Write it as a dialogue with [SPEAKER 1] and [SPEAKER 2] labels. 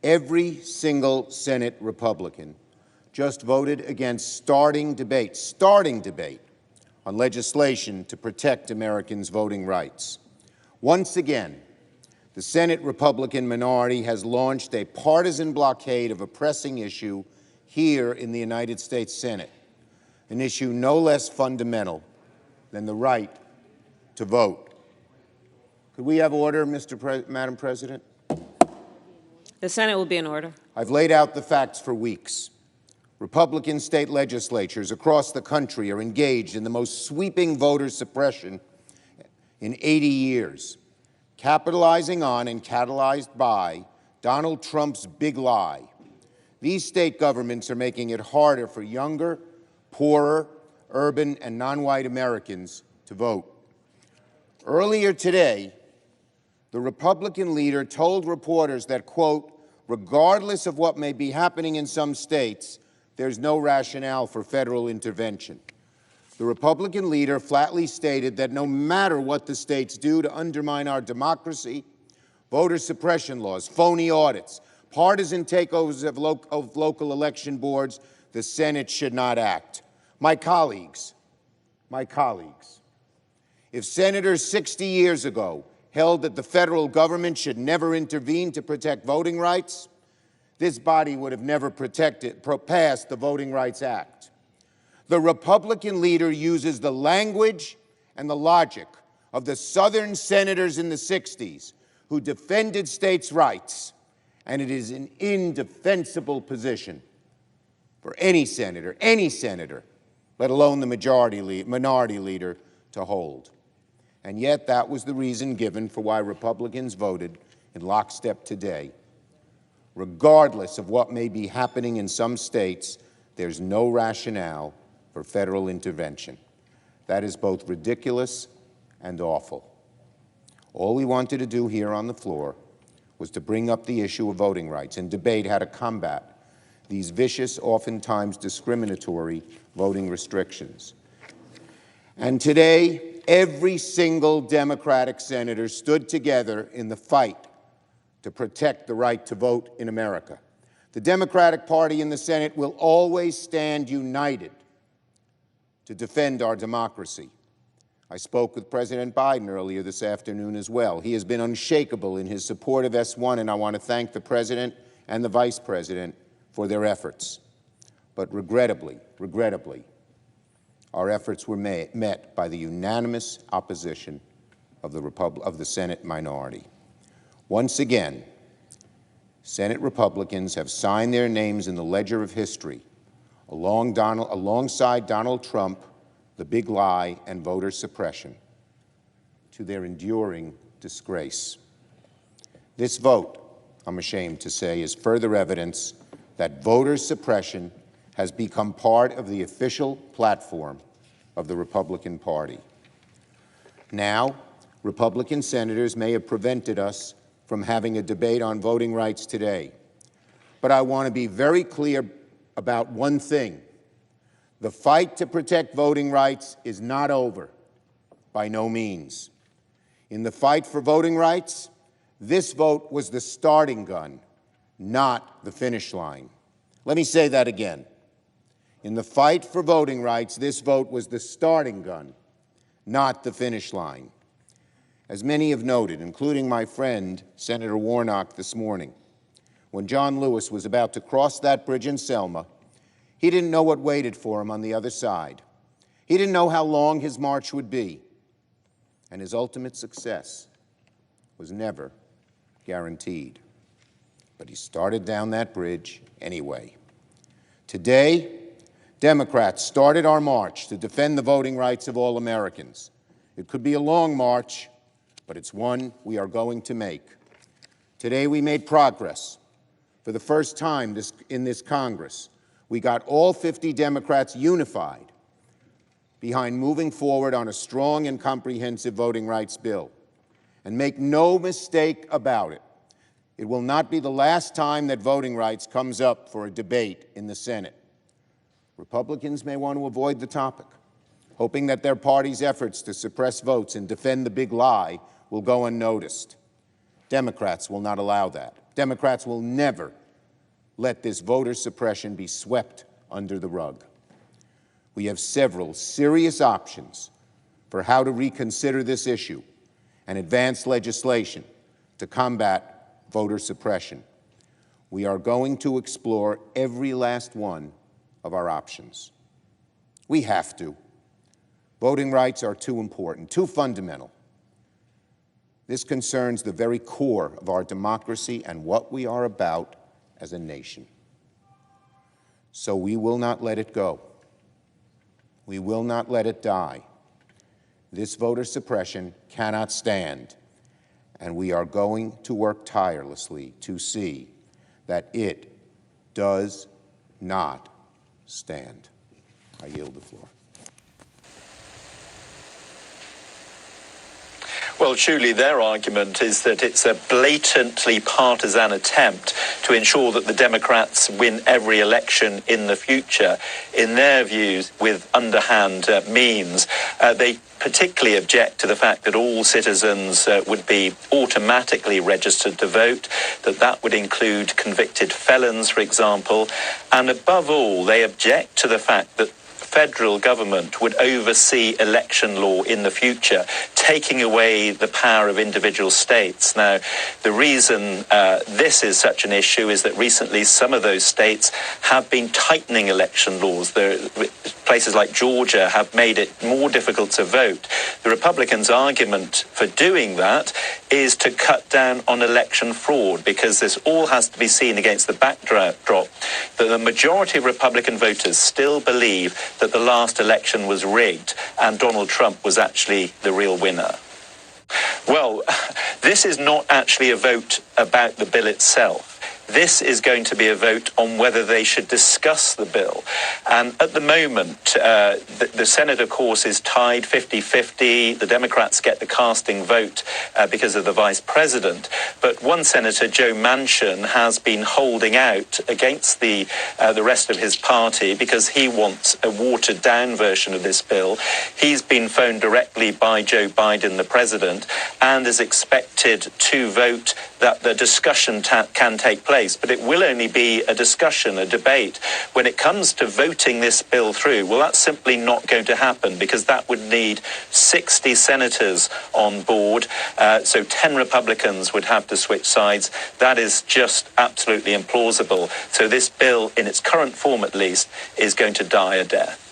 [SPEAKER 1] Every single Senate Republican just voted against starting debate on legislation to protect Americans' voting rights. Once again, the Senate Republican minority has launched a partisan blockade of a pressing issue here in the United States Senate, an issue no less fundamental than the right to vote. Could we have order, Madam President?
[SPEAKER 2] The Senate will be in order.
[SPEAKER 1] I've laid out the facts for weeks. Republican state legislatures across the country are engaged in the most sweeping voter suppression in 80 years, capitalizing on and catalyzed by Donald Trump's big lie. These state governments are making it harder for younger, poorer, urban, and non-white Americans to vote. Earlier today, the Republican leader told reporters that, quote, regardless of what may be happening in some states, there's no rationale for federal intervention. The Republican leader flatly stated that no matter what the states do to undermine our democracy, voter suppression laws, phony audits, partisan takeovers of local election boards, the Senate should not act. My colleagues, if senators 60 years ago held that the federal government should never intervene to protect voting rights, this body would have never passed the Voting Rights Act. The Republican leader uses the language and the logic of the Southern senators in the 60s who defended states' rights, and it is an indefensible position for any senator, let alone the minority leader, to hold. And yet that was the reason given for why Republicans voted in lockstep today. Regardless of what may be happening in some states, there's no rationale for federal intervention. That is both ridiculous and awful. All we wanted to do here on the floor was to bring up the issue of voting rights and debate how to combat these vicious, oftentimes discriminatory voting restrictions. And today, every single Democratic senator stood together in the fight to protect the right to vote in America. The Democratic Party in the Senate will always stand united to defend our democracy. I spoke with President Biden earlier this afternoon as well. He has been unshakable in his support of S1, and I want to thank the President and the Vice President for their efforts. But regrettably, our efforts were met by the unanimous opposition of the Senate minority. Once again, Senate Republicans have signed their names in the ledger of history alongside Donald Trump, the big lie, and voter suppression, to their enduring disgrace. This vote, I'm ashamed to say, is further evidence that voter suppression has become part of the official platform of the Republican Party. Now, Republican senators may have prevented us from having a debate on voting rights today. But I want to be very clear about one thing. The fight to protect voting rights is not over, by no means. In the fight for voting rights, this vote was the starting gun, not the finish line. Let me say that again. In the fight for voting rights, this vote was the starting gun, not the finish line. As many have noted, including my friend, Senator Warnock, this morning, when John Lewis was about to cross that bridge in Selma, he didn't know what waited for him on the other side. He didn't know how long his march would be, and his ultimate success was never guaranteed. But he started down that bridge anyway. Today, Democrats started our march to defend the voting rights of all Americans. It could be a long march, but it's one we are going to make. Today we made progress. For the first time in this Congress, we got all 50 Democrats unified behind moving forward on a strong and comprehensive voting rights bill. And make no mistake about it, it will not be the last time that voting rights comes up for a debate in the Senate. Republicans may want to avoid the topic, hoping that their party's efforts to suppress votes and defend the big lie will go unnoticed. Democrats will not allow that. Democrats will never let this voter suppression be swept under the rug. We have several serious options for how to reconsider this issue and advance legislation to combat voter suppression. We are going to explore every last one of our options. We have to. Voting rights are too important, too fundamental. This concerns the very core of our democracy and what we are about as a nation. So we will not let it go. We will not let it die. This voter suppression cannot stand, and we are going to work tirelessly to see that it does not stand. I yield the floor.
[SPEAKER 3] Well, truly, their argument is that it's a blatantly partisan attempt to ensure that the Democrats win every election in the future, in their views, with underhand means. They particularly object to the fact that all citizens would be automatically registered to vote, that would include convicted felons, for example. And above all, they object to the fact that federal government would oversee election law in the future, taking away the power of individual states. Now, the reason this is such an issue is that recently some of those states have been tightening election laws. Places like Georgia have made it more difficult to vote. The Republicans' argument for doing that is to cut down on election fraud, because this all has to be seen against the backdrop that the majority of Republican voters still believe that the last election was rigged and Donald Trump was actually the real winner. Well, this is not actually a vote about the bill itself. This is going to be a vote on whether they should discuss the bill. And at the moment, the Senate, of course, is tied 50-50. The Democrats get the casting vote because of the vice president. But one Senator, Joe Manchin, has been holding out against the rest of his party because he wants a watered-down version of this bill. He's been phoned directly by Joe Biden, the president, and is expected to vote that the discussion can take place. But it will only be a discussion, a debate. When it comes to voting this bill through, well, that's simply not going to happen, because that would need 60 senators on board. So 10 Republicans would have to switch sides. That is just absolutely implausible. So this bill, in its current form at least, is going to die a death.